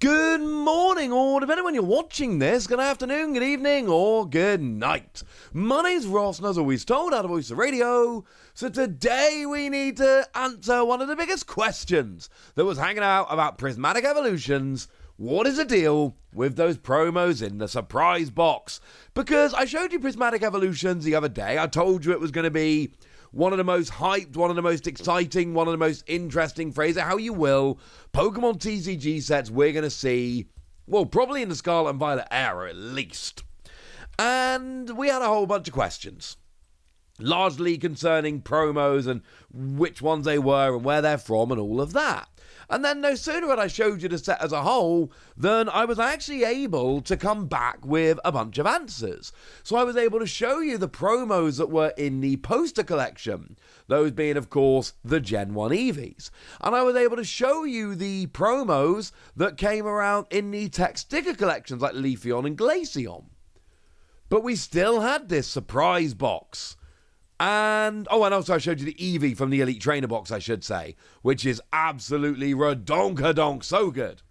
Good morning, or depending when you're watching this, good afternoon, good evening, or good night. My name's Ross, and as always told, out of Voice of Radio. So today we need to answer one of the biggest questions that was hanging out about Prismatic Evolutions. What is the deal with those promos in the surprise box? Because I showed you Prismatic Evolutions the other day. I told you it was going to be one of the most hyped, one of the most exciting, one of the most interesting, phrase it how you will, Pokemon TCG sets we're going to see, well, probably in the Scarlet and Violet era at least. And we had a whole bunch of questions, largely concerning promos and which ones they were and where they're from and all of that. And then no sooner had I showed you the set as a whole than I was actually able to come back with a bunch of answers. So I was able to show you the promos that were in the poster collection, those being, of course, the Gen 1 Eevees. And I was able to show you the promos that came around in the tech sticker collections like Leafeon and Glaceon. But we still had this surprise box. And also I showed you the Eevee from the Elite Trainer box, I should say, which is absolutely redonkadonk so good.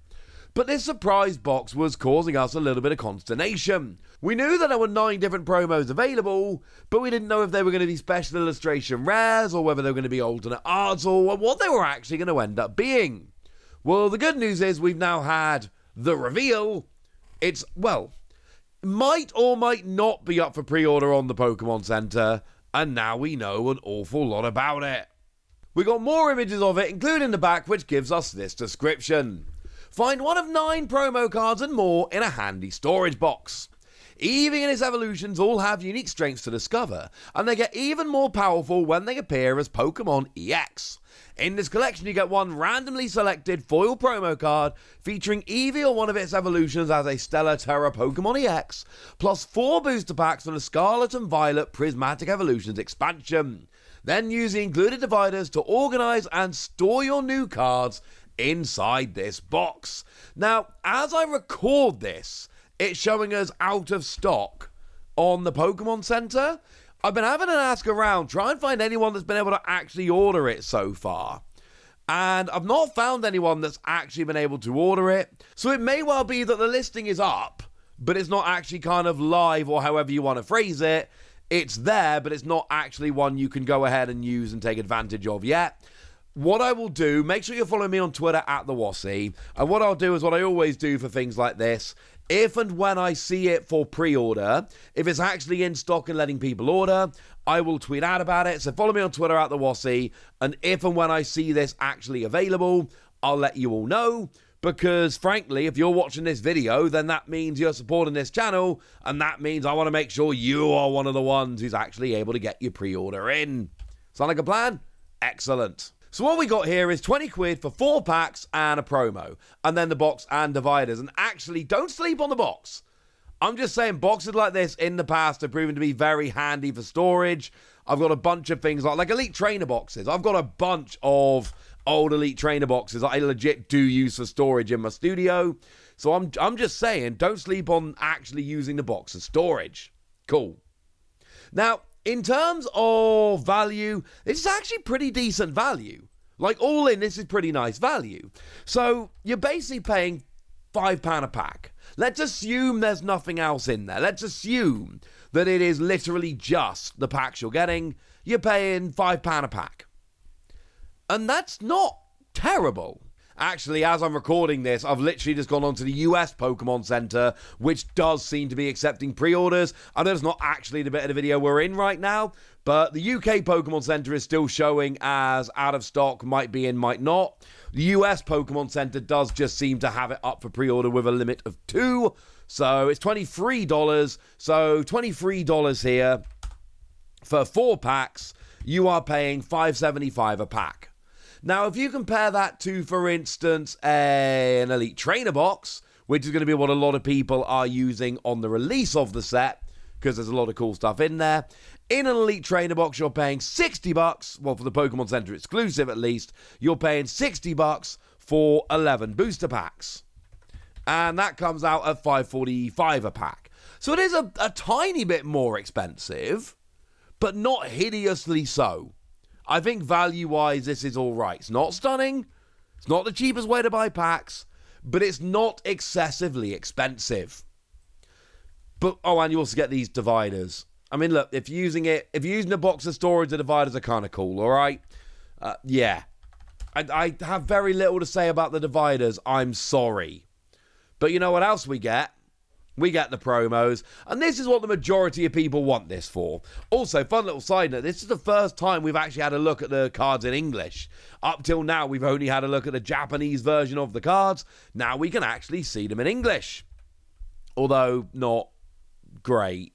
But this surprise box was causing us a little bit of consternation. We knew that there were 9 different promos available, but we didn't know if they were going to be special illustration rares, or whether they were going to be alternate arts, or what they were actually going to end up being. Well, the good news is we've now had the reveal. It's, well, might or might not be up for pre-order on the Pokemon Center, and now we know an awful lot about it. We got more images of it, including the back, which gives us this description. Find one of 9 promo cards and more in a handy storage box. Eevee and its evolutions all have unique strengths to discover, and they get even more powerful when they appear as Pokemon EX. In this collection, you get one randomly selected foil promo card featuring Eevee or one of its evolutions as a Stellar Terra Pokemon EX, plus 4 booster packs for the Scarlet and Violet Prismatic Evolutions expansion. Then use the included dividers to organize and store your new cards inside this box. Now, as I record this, it's showing us out of stock on the Pokemon Center. I've been having an ask around, try and find anyone that's been able to actually order it so far. And I've not found anyone that's actually been able to order it. So it may well be that the listing is up, but it's not actually kind of live, or however you want to phrase it. It's there, but it's not actually one you can go ahead and use and take advantage of yet. What I will do, make sure you follow me on Twitter at the Wassy. And what I'll do is what I always do for things like this. If and when I see it for pre-order, if it's actually in stock and letting people order, I will tweet out about it. So follow me on Twitter at the Wassy. And if and when I see this actually available, I'll let you all know. Because frankly, if you're watching this video, then that means you're supporting this channel. And that means I want to make sure you are one of the ones who's actually able to get your pre-order in. Sound like a plan? Excellent. So what we got here is 20 quid for 4 packs and a promo, and then the box and dividers. And actually, don't sleep on the box. I'm just saying, boxes like this in the past have proven to be very handy for storage. I've got a bunch of things like Elite Trainer boxes. I've got a bunch of old Elite Trainer boxes that I legit do use for storage in my studio. So I'm just saying, don't sleep on actually using the box as storage. Cool. Now, in terms of value, it's actually pretty decent value. Like, all in, this is pretty nice value. So, you're basically paying £5 a pack. Let's assume there's nothing else in there. Let's assume that it is literally just the packs you're getting. You're paying £5 a pack. And that's not terrible. Actually, as I'm recording this, I've literally just gone onto the US Pokemon Center, which does seem to be accepting pre-orders. I know it's not actually the bit of the video we're in right now, but the UK Pokemon Center is still showing as out of stock, might be in, might not. The US Pokemon Center does just seem to have it up for pre-order with a limit of 2. So it's $23. So $23 here for 4 packs. You are paying $5.75 a pack. Now, if you compare that to, for instance, an Elite Trainer box, which is going to be what a lot of people are using on the release of the set, because there's a lot of cool stuff in there. In an Elite Trainer box, you're paying $60, well, for the Pokemon Center exclusive at least, you're paying $60 for 11 booster packs. And that comes out at $5.45 a pack. So it is a tiny bit more expensive, but not hideously so. I think value-wise, this is all right. It's not stunning. It's not the cheapest way to buy packs, but it's not excessively expensive. But, and you also get these dividers. I mean, look, if you're using a box of storage, the dividers are kind of cool, all right? Yeah. I have very little to say about the dividers. I'm sorry. But you know what else we get? We get the promos, and this is what the majority of people want this for. Also, fun little side note, this is the first time we've actually had a look at the cards in English. Up till now, we've only had a look at the Japanese version of the cards. Now we can actually see them in English. Although, not great.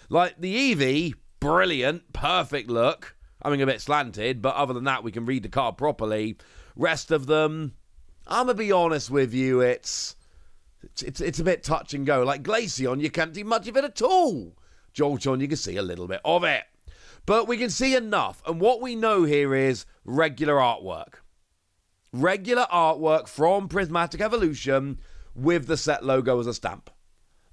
Like, the Eevee, brilliant, perfect look. I mean, a bit slanted, but other than that, we can read the card properly. Rest of them, I'm going to be honest with you, it's a bit touch and go. Like Glaceon, you can't see much of it at all. Jolteon, you can see a little bit of it. But we can see enough. And what we know here is regular artwork. Regular artwork from Prismatic Evolution with the set logo as a stamp.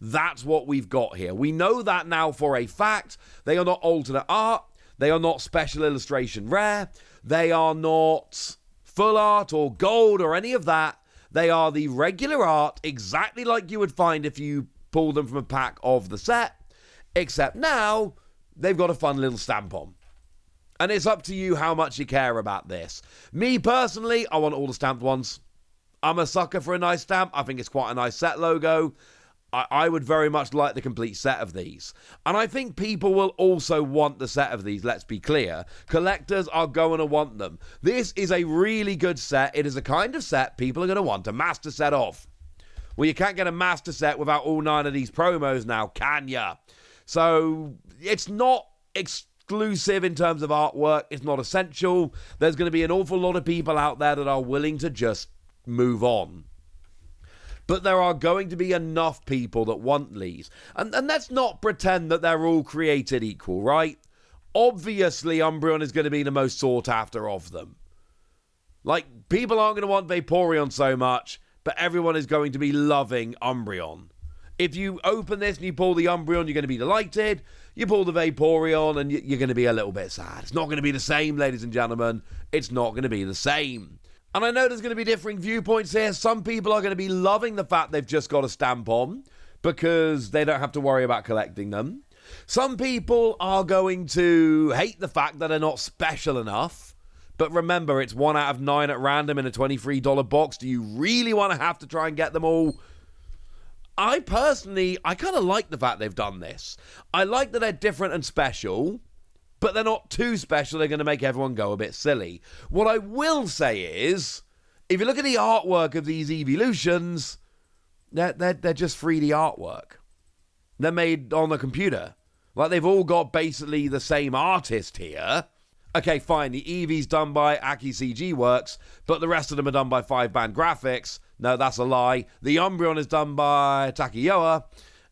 That's what we've got here. We know that now for a fact. They are not alternate art. They are not special illustration rare. They are not full art or gold or any of that. They are the regular art, exactly like you would find if you pulled them from a pack of the set, except now they've got a fun little stamp on. And it's up to you how much you care about this. Me, personally, I want all the stamped ones. I'm a sucker for a nice stamp. I think it's quite a nice set logo. I would very much like the complete set of these. And I think people will also want the set of these, let's be clear. Collectors are going to want them. This is a really good set. It is a kind of set people are going to want a master set of. Well, you can't get a master set without all 9 of these promos now, can ya? So, it's not exclusive in terms of artwork. It's not essential. There's going to be an awful lot of people out there that are willing to just move on. But there are going to be enough people that want these. And let's not pretend that they're all created equal, right? Obviously, Umbreon is going to be the most sought after of them. Like, people aren't going to want Vaporeon so much, but everyone is going to be loving Umbreon. If you open this and you pull the Umbreon, you're going to be delighted. You pull the Vaporeon and you're going to be a little bit sad. It's not going to be the same, ladies and gentlemen. It's not going to be the same. And I know there's going to be differing viewpoints here. Some people are going to be loving the fact they've just got a stamp on because they don't have to worry about collecting them. Some people are going to hate the fact that they're not special enough. But remember, it's 1 out of 9 at random in a $23 box. Do you really want to have to try and get them all? I kind of like the fact they've done this. I like that they're different and special. But they're not too special, they're going to make everyone go a bit silly. What I will say is, if you look at the artwork of these Evolutions, they're just 3D artwork. They're made on the computer. Like, they've all got basically the same artist here. Okay, fine, the Eevee's done by Aki CG Works, but the rest of them are done by 5-band graphics. No, that's a lie. The Umbreon is done by Takeyoa,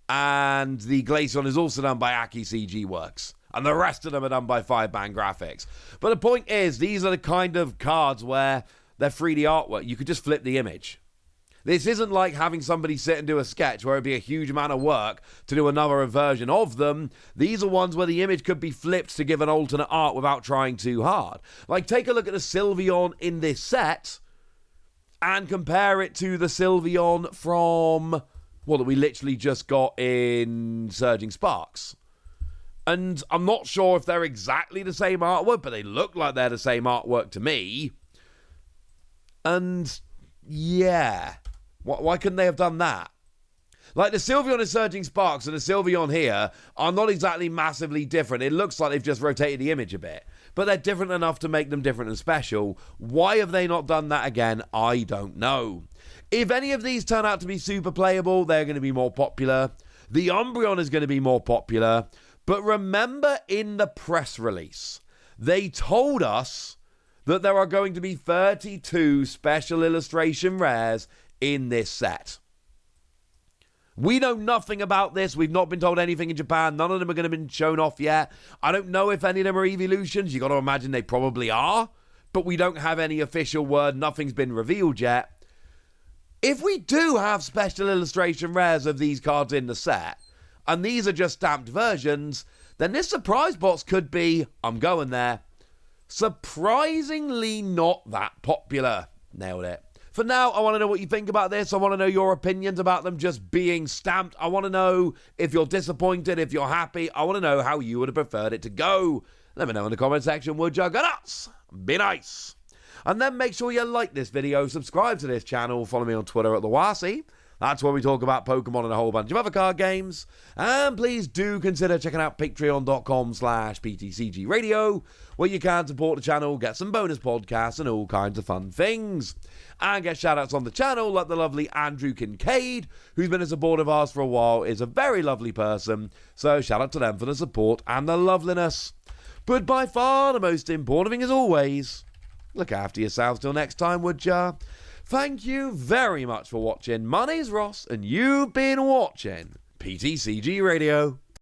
and the Glaceon is also done by Aki CG Works. And the rest of them are done by 5-band graphics. But the point is, these are the kind of cards where they're 3D artwork. You could just flip the image. This isn't like having somebody sit and do a sketch where it'd be a huge amount of work to do another version of them. These are ones where the image could be flipped to give an alternate art without trying too hard. Like, take a look at the Sylveon in this set and compare it to the Sylveon from, that we literally just got in Surging Sparks. And I'm not sure if they're exactly the same artwork, but they look like they're the same artwork to me. And, yeah. Why couldn't they have done that? Like, the Sylveon in Surging Sparks and the Sylveon here are not exactly massively different. It looks like they've just rotated the image a bit. But they're different enough to make them different and special. Why have they not done that again? I don't know. If any of these turn out to be super playable, they're going to be more popular. The Umbreon is going to be more popular. But remember, in the press release, they told us that there are going to be 32 special illustration rares in this set. We know nothing about this. We've not been told anything in Japan. None of them are going to be shown off yet. I don't know if any of them are Evolutions. You got to imagine they probably are. But we don't have any official word. Nothing's been revealed yet. If we do have special illustration rares of these cards in the set, and these are just stamped versions, then this surprise box could be, I'm going there, surprisingly not that popular. Nailed it. For now, I want to know what you think about this. I want to know your opinions about them just being stamped. I want to know if you're disappointed, if you're happy. I want to know how you would have preferred it to go. Let me know in the comment section, would you? Go nuts! Be nice! And then make sure you like this video, subscribe to this channel, follow me on Twitter at TheWasi. That's where we talk about Pokemon and a whole bunch of other card games. And please do consider checking out patreon.com/PTCG Radio, where you can support the channel, get some bonus podcasts and all kinds of fun things. And get shout-outs on the channel like the lovely Andrew Kincaid, who's been a supporter of ours for a while, is a very lovely person. So shout out to them for the support and the loveliness. But by far the most important thing as always, look after yourselves till next time, would ya? Thank you very much for watching. My name's Ross, and you've been watching PTCG Radio.